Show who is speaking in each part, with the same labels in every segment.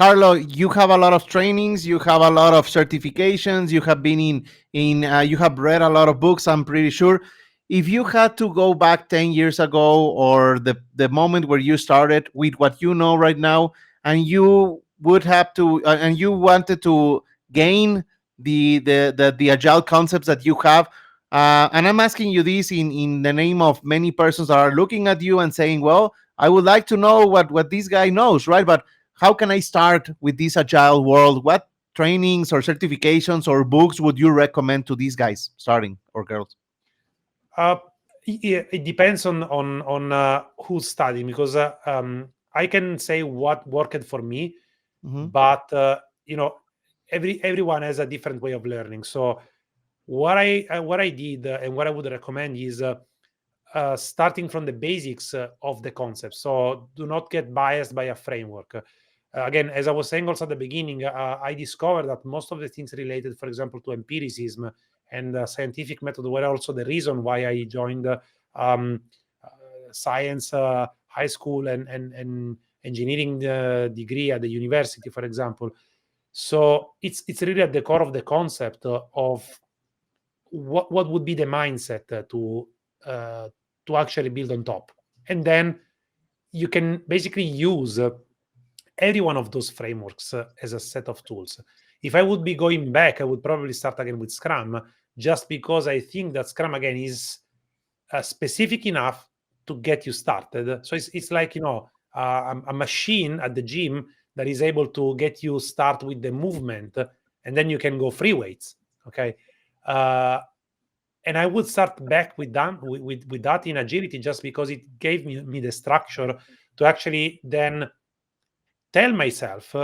Speaker 1: Carlo, you have a lot of trainings, you have a lot of certifications, you have been you have read a lot of books, I'm pretty sure. If you had to go back 10 years ago, or the moment where you started with what you know right now, and you would have to, and you wanted to gain the agile concepts that you have, and I'm asking you this in the name of many persons that are looking at you and saying, well, I would like to know what this guy knows, right? But how can I start with this agile world? What trainings or certifications or books would you recommend to these guys starting, or girls?
Speaker 2: It depends on who's studying, because I can say what worked for me, but everyone has a different way of learning. So what I did and what I would recommend is starting from the basics of the concept. So do not get biased by a framework. Again, as I was saying also at the beginning, I discovered that most of the things related, for example, to empiricism and scientific method were also the reason why I joined science high school and engineering degree at the university, for example. So it's really at the core of the concept of what would be the mindset to actually build on top. And then you can basically use every one of those frameworks as a set of tools. If I would be going back, I would probably start again with Scrum, just because I think that Scrum, again, is specific enough to get you started. So it's like, a machine at the gym that is able to get you start with the movement, and then you can go free weights. Okay. And I would start back with that in agility, just because it gave me the structure to actually then tell myself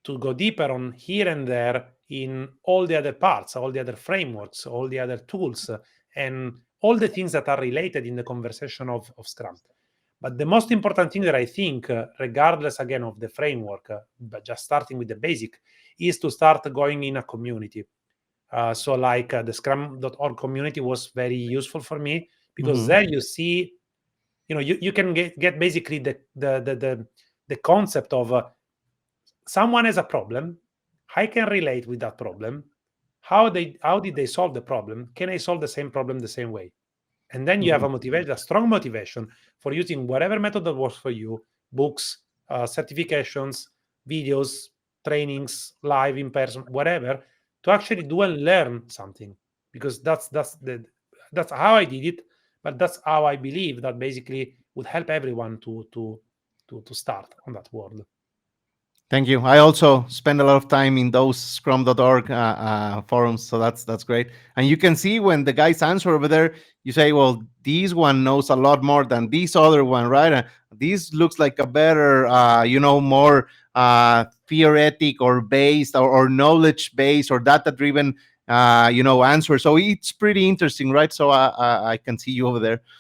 Speaker 2: to go deeper on here and there in all the other parts, all the other frameworks, all the other tools, and all the things that are related in the conversation of Scrum. But the most important thing that I think, regardless again of the framework, but just starting with the basic, is to start going in a community. So like the scrum.org community was very useful for me, because there you see, you can get basically the concept of someone has a problem. I can relate with that problem. How did they solve the problem? Can I solve the same problem the same way? And then you have a strong motivation for using whatever method that works for you: books, certifications, videos, trainings, live, in person, whatever, to actually do and learn something. Because that's how I did it, but that's how I believe that basically would help everyone to start on that world.
Speaker 1: Thank you. I also spend a lot of time in those scrum.org forums, so that's great. And you can see when the guys answer over there, you say, well, this one knows a lot more than this other one, right? This looks like a better, more theoretic or based or knowledge based or data driven, answer. So it's pretty interesting, right? So I can see you over there.